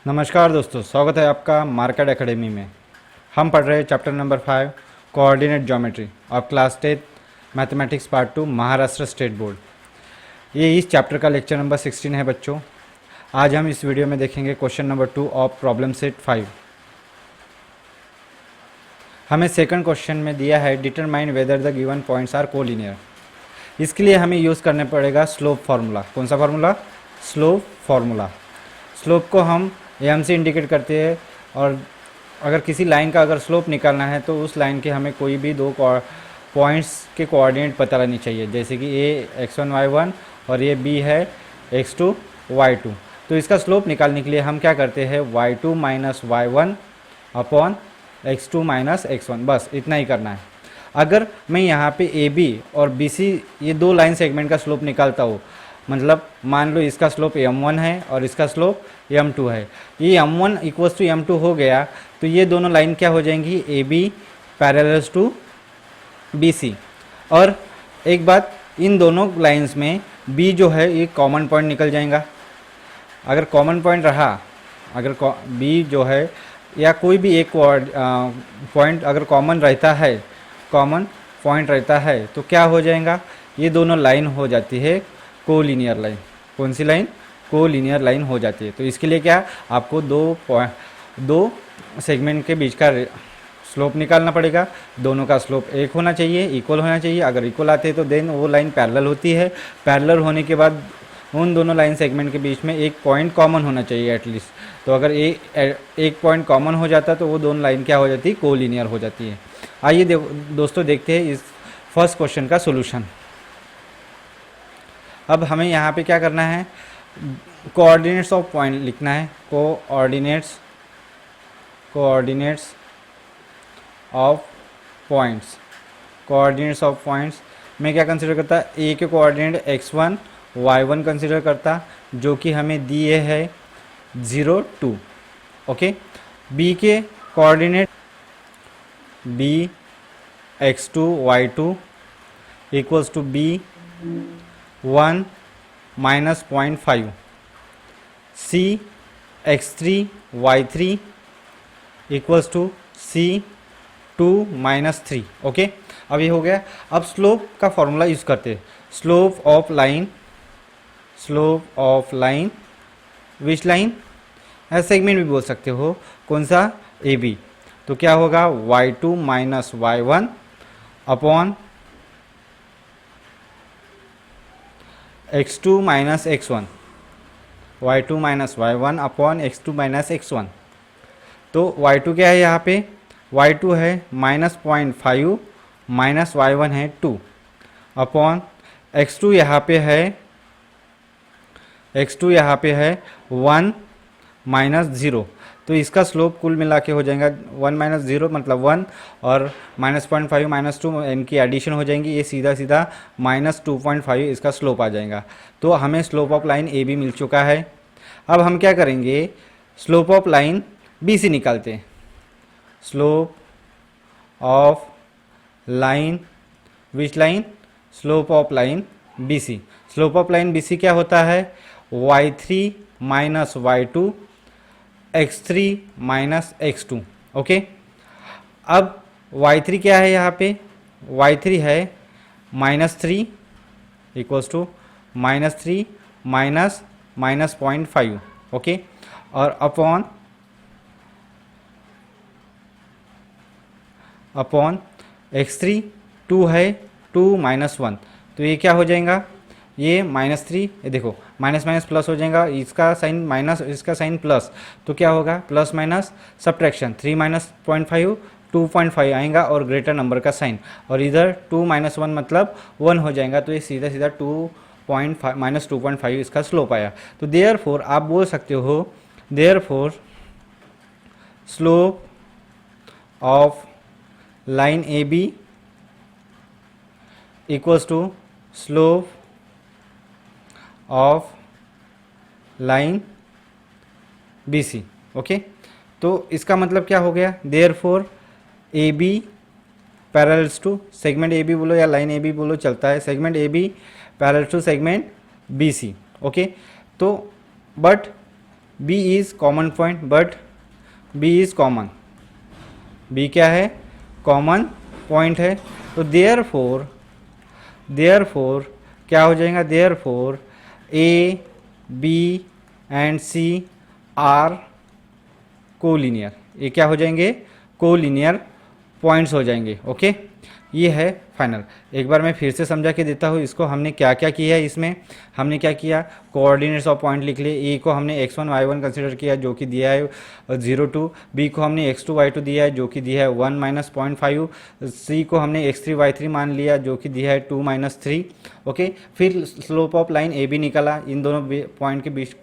नमस्कार दोस्तों, स्वागत है आपका मार्केट एकेडमी में। हम पढ़ रहे हैं चैप्टर नंबर 5 कोऑर्डिनेट ज्योमेट्री और class 10 mathematics part 2 Maharashtra state board. ये इस चैप्टर का लेक्चर नंबर 16 है बच्चों। आज हम इस वीडियो में देखेंगे question number 2 of problem set 5। हमें सेकंड क्वेश्चन में दिया है determine whether the given points are collinear. इसके लिए हमें यूज़ करना पड़ेगा स्लोप फार्मूला। कौन सा फार्मूला? Slope formula. स्लोप को हम एम से इंडिकेट करते हैं और अगर किसी लाइन का अगर स्लोप निकालना है तो उस लाइन के हमें कोई भी दो पॉइंट्स के कोऑर्डिनेट पता रहनी चाहिए, जैसे कि ए x1 y1 और ये b है x2 y2। तो इसका स्लोप निकालने के लिए हम क्या करते हैं, y2 minus y1 upon x2 minus x1, बस इतना ही करना है। अगर मैं यहाँ पे AB और BC ये दो लाइन सेगमेंट का स्लोप निकालता हूँ, मतलब मान लो इसका स्लोप m1 है और इसका स्लोप m2 है, ये m1 इक्वल्स टू m2 हो गया, तो ये दोनों लाइन क्या हो जाएंगी, AB पैरेलल्स टू BC। और एक बात, इन दोनों लाइंस में B जो है ये कॉमन पॉइंट निकल जाएगा। अगर कॉमन पॉइंट रहा, अगर B जो है या कोई भी एक पॉइंट अगर कॉमन रहता है, कॉमन पॉइंट रहता है, तो क्या हो जाएगा, ये दोनों लाइन हो जाती है कोलिनियर लाइन। कौन सी लाइन? कोलिनियर लाइन हो जाती है। तो इसके लिए क्या, आपको दो सेगमेंट के बीच का स्लोप निकालना पड़ेगा। दोनों का स्लोप एक होना चाहिए, इक्वल होना चाहिए। अगर इक्वल आते हैं तो देन वो लाइन पैरेलल होती है। पैरेलल होने के बाद उन दोनों लाइन सेगमेंट के बीच में एक पॉइंट कॉमन होना चाहिए एटलीस्ट। तो अगर एक पॉइंट कॉमन हो जाता तो वो दोनों लाइन क्या हो जाती है, कोलिनियर हो जाती है। आइए दोस्तों देखते हैं इस फर्स्ट क्वेश्चन का सोल्यूशन। अब हमें यहाँ पे क्या करना है, कोऑर्डिनेट्स ऑफ पॉइंट लिखना है। Coordinates of points. Coordinates of points में क्या कंसीडर करता है, ए के कोऑर्डिनेट x1 y1 कंसीडर करता, जो कि हमें दिए है 0 2। ओके। बी के coordinate b x2 y2 equals to b 1 माइनस 0.5, c x3 y3 equals to c 2 minus 3। Okay, अब ये हो गया। अब स्लोप का फॉर्मूला यूज़ करते हैं। Slope of line which line, segment भी बोल सकते हो। कौन सा? A B. तो क्या होगा, y2 minus y1 upon x2 minus x1, y2 minus y1 upon x2 minus x1। तो y2 क्या है यहाँ पे, y2 है माइनस 0.5 माइनस y1 है 2 अपॉन x2 यहाँ पे है 1 माइनस 0। तो इसका स्लोप कुल मिला के हो जाएगा 1 माइनस 0 मतलब 1 और माइनस 0.5 माइनस 2, इनकी एडिशन हो जाएंगी, ये सीधा सीधा माइनस 2.5 इसका स्लोप आ जाएगा। तो हमें slope of line A B मिल चुका है। अब हम क्या करेंगे, slope of line B C निकालते हैं। Slope of line which line, slope of line B C. Slope of line B C क्या होता है, y3 minus y2 x3 minus x2। Okay. अब y3 क्या है यहाँ पे, y3 है minus 3 equals to minus 3 minus 0.5। Okay, और अपॉन x3 2 है 2 माइनस 1। तो ये क्या हो जाएगा, ये माइनस 3, ये देखो माइनस माइनस प्लस हो जाएगा, इसका साइन माइनस इसका साइन प्लस, तो क्या होगा प्लस माइनस सब्ट्रैक्शन, 3 माइनस 0.5 2.5 आएगा और ग्रेटर नंबर का साइन, और इधर 2 माइनस 1 मतलब 1 हो जाएगा। तो ये सीधा सीधा 2.5 माइनस 2.5 इसका स्लोप आया। तो देयरफॉर आप बोल सकते हो, therefore slope of line A B equals to slope of line B C. Okay, तो इसका मतलब क्या हो गया, therefore A B parallels to segment A B बोलो या लाइन ए बी बोलो चलता है, segment A B parallel to segment B C. Okay, तो but B is common point, but B is common, B क्या है, कॉमन पॉइंट है। तो देयरफॉर क्या हो जाएगा, therefore A B and C are collinear, ये क्या हो जाएंगे, कोलिनियर पॉइंट्स हो जाएंगे। ओके, ये है फाइनल। एक बार मैं फिर से समझा के देता हूँ इसको, हमने क्या क्या किया है इसमें। हमने क्या किया, कोऑर्डिनेट्स ऑफ पॉइंट लिख लिए। ए को हमने x1 y1 कंसिडर किया जो कि दिया है 0 2, बी को हमने x2 y2 दिया है जो कि दिया है 1 - 0.5, सी को हमने x3 y3 मान लिया जो कि दिया है 2 - 3। ओके, फिर slope of line A B निकाला, इन दोनों पॉइंट के बीच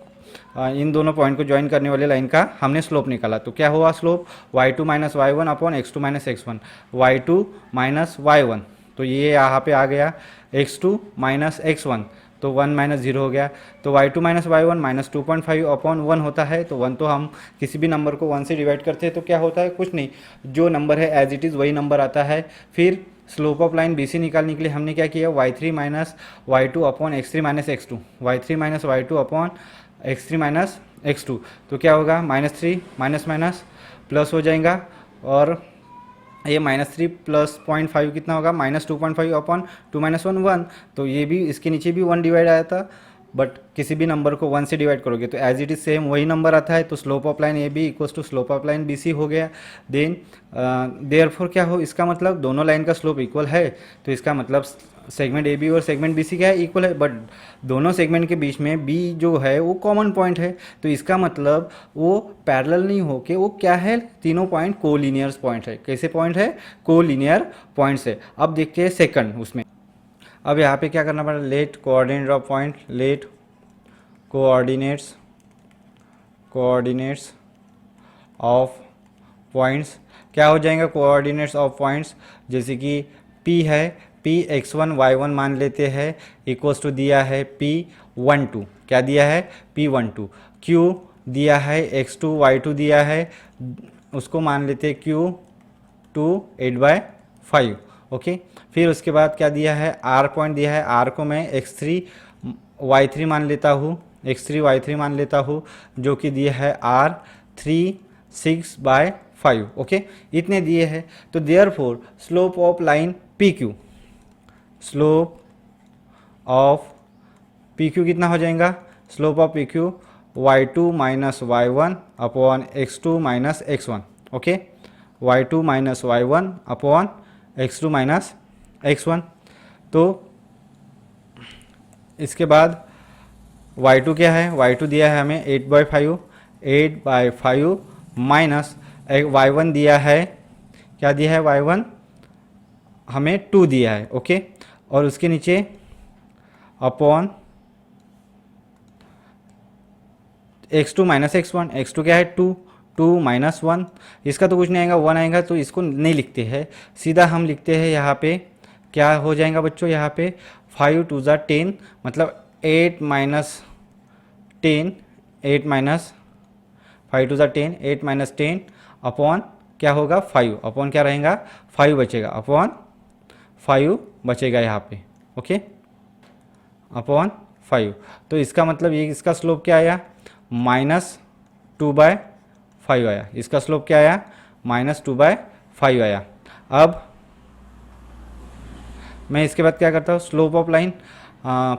इन दोनों पॉइंट को ज्वाइन करने वाले लाइन का हमने स्लोप निकाला। तो क्या हुआ slope, y2 - y1 upon x2 - x1, y2 - y1, तो ये यहाँ पे आ गया x2 - x1, तो 1 - 0 हो गया। तो y2 - y1 -2.5 अपॉन 1 होता है। तो 1 तो हम किसी भी नंबर को 1 से डिवाइड करते हैं तो क्या होता है, कुछ नहीं, जो नंबर है एज इट इज़ वही नंबर आता है। फिर स्लोप ऑफ लाइन BC निकालने के लिए हमने क्या किया, y3 - y2 upon x3 - x2, y3 - y2 upon x3 - x2, तो क्या होगा, -3 माइनस माइनस प्लस हो जाएगा, और ये -3 प्लस 0.5 कितना होगा, -2.5 अपॉन 2 - 1 1, तो ये भी इसके नीचे भी 1 डिवाइड आया था, बट किसी भी नंबर को 1 से डिवाइड करोगे तो एज इट इज सेम वही नंबर आता है। तो slope of line A B equals to slope of line B C हो गया। देन देयरफॉर क्या हो, इसका मतलब दोनों लाइन का स्लोप इक्वल है, तो इसका मतलब सेगमेंट ए बी और सेगमेंट बी सी क्या है, इक्वल है, बट दोनों सेगमेंट के बीच में बी जो है वो कॉमन पॉइंट है, तो इसका मतलब वो पैरेलल नहीं होके वो क्या है, तीनों पॉइंट कोलिनियर पॉइंट है। कैसे पॉइंट है, कोलिनियर पॉइंट्स है। अब देखते हैं सेकंड उसमें। अब यहाँ पे क्या करना पड़ेगा, let coordinate of point, let coordinates of points क्या हो जाएगा, कोऑर्डिनेट्स ऑफ पॉइंट्स, जैसे कि P है, P x1 y1 मान लेते हैं, इक्वल्स टू दिया है P12, क्या दिया है, P12, Q दिया है x2 y2 दिया है, उसको मान लेते हैं Q2 8/5। ओके, फिर उसके बाद क्या दिया है, R पॉइंट दिया है, R को मैं x3 y3 मान लेता हूँ, x3 y3 मान लेता हूँ, जो कि दिया है R3 6/5। ओके, इतने दिए हैं। तो therefore slope of line PQ, slope of PQ कितना हो जाएगा, slope of PQ y2 - y1 upon x2 - x1। Okay, y2 - y1 upon x2 - x1। तो इसके बाद y2 क्या है, y2 दिया है हमें 8/5 माइनस y1 दिया है, क्या दिया है, y1 हमें 2 दिया है। ओके, और उसके नीचे अपॉन x2 - x1, x2 क्या है 2, 2 - 1, इसका तो कुछ नहीं आएगा, 1 आएगा, तो इसको नहीं लिखते हैं, सीधा हम लिखते हैं यहाँ पे क्या हो जाएगा बच्चों, यहाँ पे 5 2 ज़ा 10, मतलब 8 - 10, 8 - 5 2 ज़ा 10, 8 - 10 अपॉन क्या होगा 5, अपॉन क्या रहेगा 5 बचेगा, अपॉन 5 बचेगा यहाँ पे। ओके, अपॉन 5, तो इसका मतलब ये इसका स्लोप क्या आया, -2/5 आया, इसका स्लोप क्या आया, -2/5 आया। अब मैं इसके बाद क्या करता हूँ, स्लोप ऑफ लाइन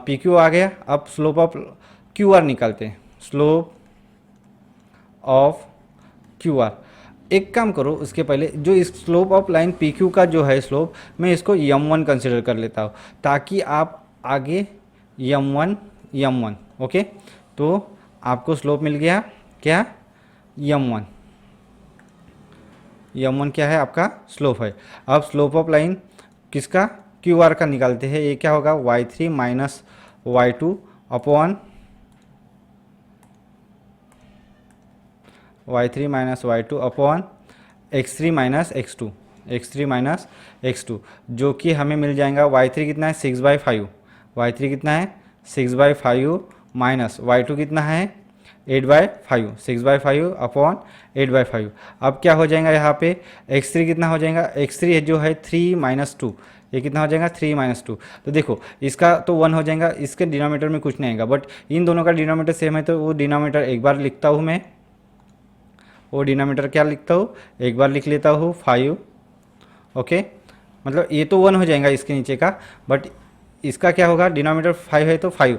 PQ आ गया, अब स्लोप ऑफ QR निकालते हैं, स्लोप ऑफ QR। एक काम करो, उसके पहले जो इस स्लोप ऑफ लाइन PQ का जो है स्लोप, मैं इसको m1 कंसिडर कर लेता हूँ, ताकि आप आगे m1 ओके, तो आपको स्लोप मिल गया क्या, m1 क्या है, आपका स्लोप है। अब स्लोप ऑफ लाइन किसका, QR का निकालते हैं, ये क्या होगा, y3 - y2 upon y3 - y2 upon x3 - x2, जो कि हमें मिल जाएगा, y3 कितना है 6/5, y3 कितना है 6/5 माइनस y2 कितना है 8/5, 6/5 अपॉन 8/5। अब क्या हो जाएगा यहाँ पे, x3 कितना हो जाएगा, x3 जो है 3 - 2, ये कितना हो जाएगा 3 माइनस 2। तो देखो इसका तो 1 हो जाएगा, इसके डिनोमीटर में कुछ नहीं आएगा, बट इन दोनों का डिनोमीटर सेम है तो वो डिनोमीटर एक बार लिखता हूँ मैं, वो डिनोमीटर क्या लिखता हूँ, एक बार लिख लेता हूँ 5। ओके, मतलब ये तो 1 हो जाएगा इसके नीचे का, बट इसका क्या होगा, डिनोमीटर 5 है तो 5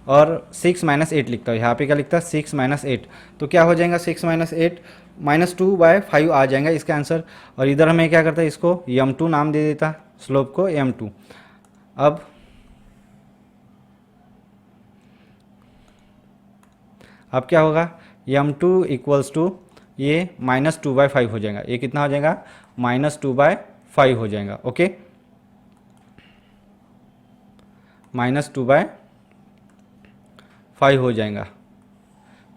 और 6 माइनस 8 लिखता हूँ, यहाँ पे क्या लिखता है 6 माइनस 8, तो क्या हो जाएगा 6 माइनस 8 माइनस 2/5 आ जाएगा इसका आंसर। और इधर हमें क्या करता है, इसको m2 नाम दे देता, स्लोप को m2। अब क्या होगा, m2 इक्वल्स टू ये -2/5 हो जाएगा, ये कितना हो जाएगा -2/5 हो जाएगा। ओके, -2/5 हो जाएगा,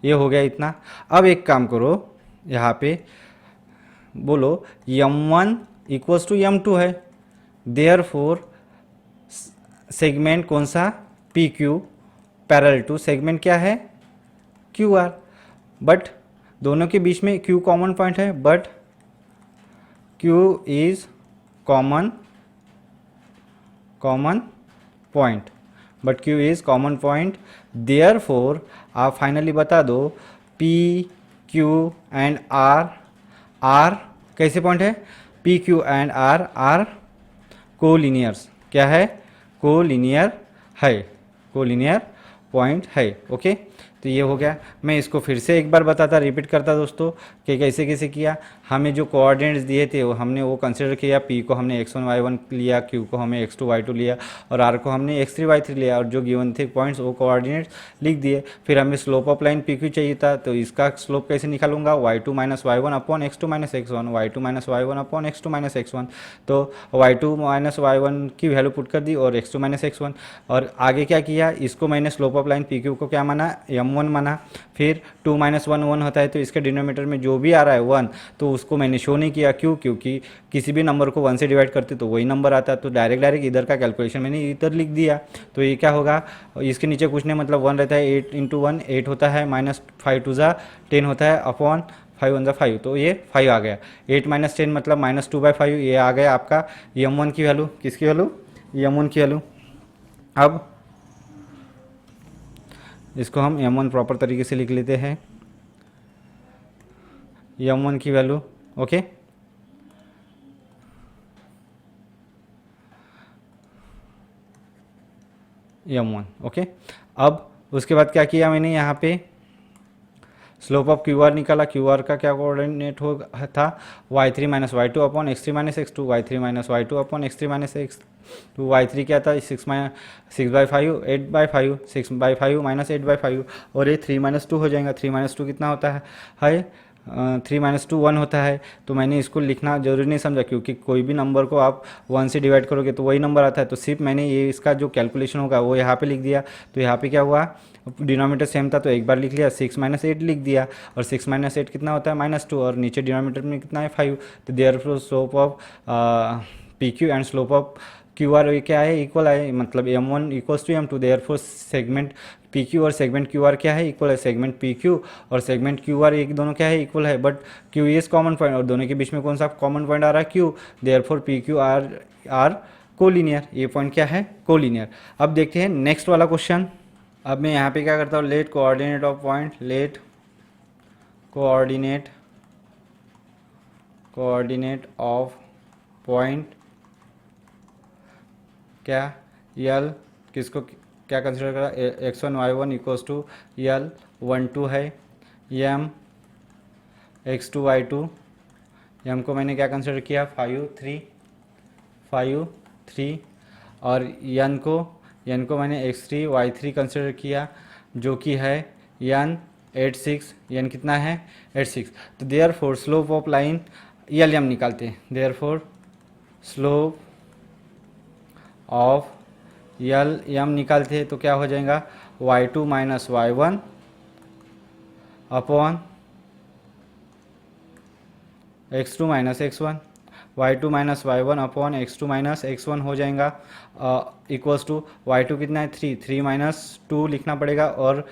ये हो गया इतना। अब एक काम करो, यहाँ पे बोलो m1 इक्वल्स टू m2 है, देयर फोर सेगमेंट कौन सा, P Q parallel to segment क्या है, क्यू आर, बट दोनों के बीच में क्यू कॉमन पॉइंट है, but Q is common point, but Q is common point, therefore आप फाइनली बता दो P Q and R, R कैसे पॉइंट है, P Q and R are collinears, क्या है, कोलिनियर है, कोलिनियर पॉइंट है। ओके, तो ये हो गया। मैं इसको फिर से एक बार बताता, रिपीट करता दोस्तों कि कैसे कैसे किया। हमें जो कोऑर्डिनेट्स दिए थे वो हमने वो कंसिडर किया, पी को हमने x1 y1 लिया, क्यू को हमें x2 y2 लिया और आर को हमने x3 y3 लिया, और जो गिवन थे पॉइंट्स वो कोऑर्डिनेट्स लिख दिए। फिर हमें slope of line P Q चाहिए था, तो इसका स्लोप कैसे निकालूंगा, y2 minus y1 upon x2 minus x1, y2 minus y1 upon x2 minus x1। तो y2 माइनस y1 की वैल्यू पुट कर दी और x2 माइनस x1, और आगे क्या किया, इसको मैंने slope of line P Q को क्या माना, m1 माना। फिर 2 माइनस 1 1 होता है, तो इसके डिनोमीटर में जो भी आ रहा है 1, तो उसको मैंने शो नहीं किया, क्यों, क्योंकि किसी भी नंबर को 1 से डिवाइड करते तो वही नंबर आता, तो डायरेक्ट इधर का कैलकुलेशन मैंने इधर लिख दिया। तो ये क्या होगा, इसके नीचे कुछ नहीं, मतलब 1 रहता है, 8 इंटू 1 8 होता है, माइनस 5 टू ज़ा 10 होता है, अपॉन 5 1 ज़ा 5, तो ये 5 आ गया। 8 माइनस 10 मतलब -2/5, ये आ गया आपका m1 की वैल्यू, किसकी वैल्यू, m1 की वैल्यू। अब इसको हम m1 प्रॉपर तरीके से लिख लेते हैं, m1 की वैल्यू। Okay, m1। ओके, अब उसके बाद क्या किया मैंने, यहाँ पे स्लोप ऑफ क्यू आर निकाला, क्यू आर का क्या कोऑर्डिनेट हो था, y3 minus y2 upon x3 minus x2, y3 minus y2 upon x3 minus x2, y3 क्या था, 6/5 8/5, 6/5 माइनस 8/5, और ये 3 माइनस 2 हो जाएगा। 3 माइनस 2 कितना होता है 3 माइनस 2 1 होता है। तो मैंने इसको लिखना जरूरी नहीं समझा, क्योंकि कोई भी नंबर को आप 1 से डिवाइड करोगे तो वही नंबर आता है, तो सिर्फ मैंने ये इसका जो कैलकुलेशन होगा वो यहाँ पे लिख दिया। तो यहाँ पे क्या हुआ, डिनोमीटर सेम था तो एक बार लिख लिया, 6 माइनस 8 लिख दिया, और 6 माइनस 8 कितना होता है -2, और नीचे डिनोमीटर में कितना है 5। तो therefore slope of P Q and slope of Q R क्या है, इक्वल है, मतलब m1 equals to m2, therefore segment P Q और सेगमेंट क्यू आर क्या है, इक्वल है। सेगमेंट पी क्यू और सेगमेंट क्यू आर एक दोनों क्या है, इक्वल है, but Q is common point, और दोनों के बीच में कौन सा कॉमन पॉइंट आ रहा है, Q, therefore P Q R collinear, ये पॉइंट क्या है, कोलिनियर। अब देखते हैं नेक्स्ट वाला क्वेश्चन। अब मैं यहाँ पे क्या करता हूँ, let coordinate of point, let coordinate of point क्या, यल किसको क्या कंसिडर करा, x1 y1 इक्वल्स टू यल 1 2 है, m x2 y2, m को मैंने क्या कंसिडर किया 5 3, और n को मैंने x3 y3 कंसिडर किया, जो कि है n 8 6, n कितना है 8 6। तो therefore slope of line L m निकालते हैं, therefore slope of L m निकालते हैं, तो क्या हो जाएगा y2 minus y1 upon x2 minus x1, y2 minus y1 upon x2 minus x1 हो जाएगा, इक्वल्स टू y2 कितना है 3 माइनस 2 लिखना पड़ेगा, और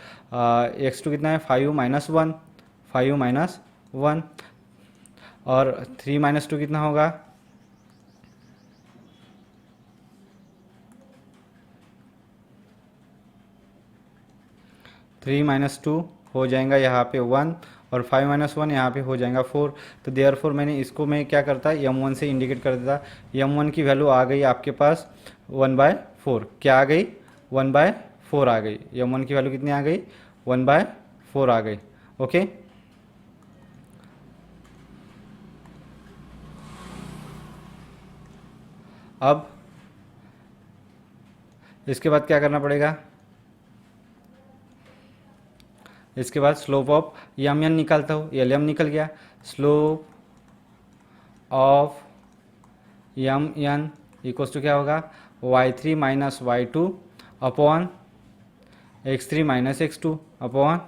x2 कितना है 5 माइनस 1, और 3 माइनस 2 कितना होगा 3 - 2 हो जाएगा यहाँ पे 1 और 5 - 1 यहाँ पे हो जाएगा 4। तो देयरफॉर मैंने इसको मैं क्या करता m1 से इंडिकेट कर देता। m1 की वैल्यू आ गई आपके पास 1/4। क्या आ गई? 1/4 आ गई। m1 की वैल्यू कितनी आ गई? 1/4 आ गई। ओके, अब इसके बाद क्या करना पड़ेगा? इसके बाद स्लोप ऑफ यम एन निकालता हूँ, एल एम निकल गया। Slope of M N equals to क्या होगा? y3 - y2 upon x3 - x2 upon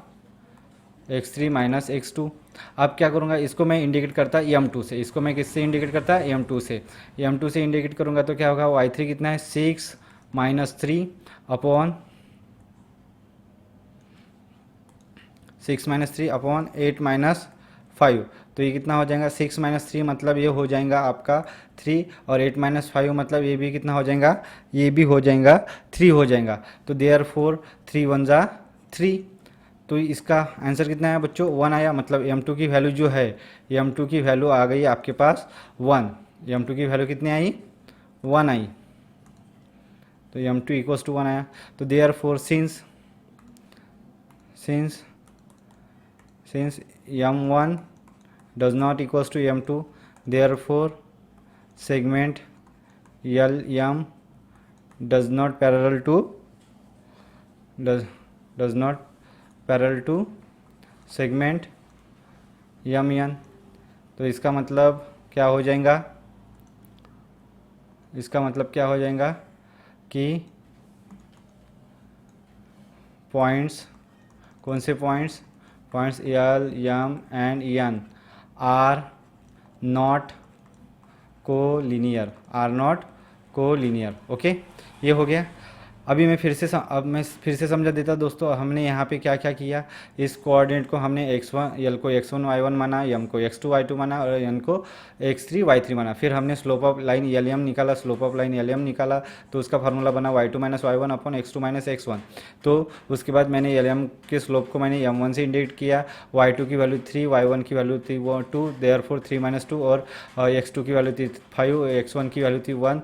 x3 - x2। अब क्या करूँगा? इसको मैं इंडिकेट करता m2 से। इसको मैं किससे इंडिकेट करता? m2 से। m2 से इंडिकेट करूँगा तो क्या होगा? y3 कितना है? 6 - 3 अपॉन 6 - 3 अपॉन 8 - 5। तो ये कितना हो जाएगा? 6 - 3 मतलब ये हो जाएगा आपका 3 और 8 - 5 मतलब ये भी कितना हो जाएगा? ये भी हो जाएगा 3 हो जाएगा। तो देयरफॉर 3 1 जा 3। तो इसका आंसर कितना है बच्चों? 1 आया। मतलब m2 की वैल्यू जो है, m2 की वैल्यू आ गई आपके पास 1। m2 की वैल्यू कितनी आई? 1 आई। तो m2 इक्वल्स टू 1 आया। तो therefore since m1 does not equals to m2, therefore segment LM does not parallel to segment MN। तो इसका मतलब क्या हो जाएगा? इसका मतलब क्या हो जाएगा कि पॉइंट्स, कौन से points? Points L, M and N are not collinear. Okay, ये हो गया। अभी मैं फिर से समझा देता दोस्तों। हमने यहाँ पे क्या क्या किया? इस कोऑर्डिनेट को हमने L को x1 y1 माना, M को x2 y2 माना और N को x3 y3 माना। फिर हमने स्लोप ऑफ लाइन LM निकाला। स्लोप ऑफ लाइन LM निकाला तो उसका फार्मूला बना y2 - y1 upon x2 - x1। तो उसके बाद मैंने LM के स्लोप को मैंने M1 से इंडिकेट किया। y2 की वैल्यू 3, y1 की वैल्यू थी 2, देयरफॉर 3 - 2 और x2 की वैल्यू थी 5, x1 की वैल्यू थी 1।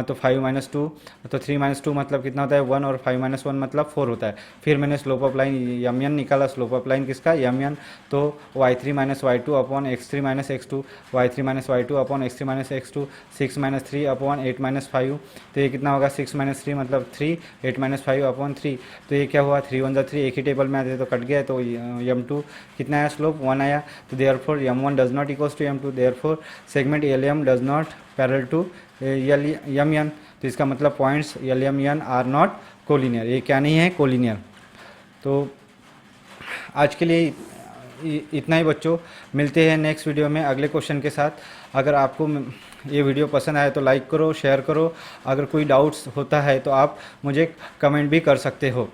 तो 5 - 2, तो 3 - 2 मतलब कितना होता है? 1 और 5 - 1 मतलब 4 होता है। फिर मैंने slope of line M N निकाला। स्लोप ऑफ लाइन किसका? M N. तो y3 - y2 upon x3 - x2, y3 - y2 upon x3 - x2, 6 - 3 upon 8 - 5। तो ये कितना होगा? 6 - 3 मतलब 3, 8 - 5 अपॉन 3। तो ये क्या हुआ? 3 1 जा 3, एक ही टेबल में आते तो कट गया। तो m2 कितना आया? स्लोप 1 आया। तो therefore m1 does not equals to m2, therefore segment LM does not parallel to MN। तो इसका मतलब points LM N are not collinear. ये क्या नहीं है? कोलिनियर। तो आज के लिए इतना ही बच्चों। मिलते हैं नेक्स्ट वीडियो में अगले क्वेश्चन के साथ। अगर आपको ये वीडियो पसंद आए तो लाइक करो, शेयर करो। अगर कोई डाउट्स होता है तो आप मुझे कमेंट भी कर सकते हो।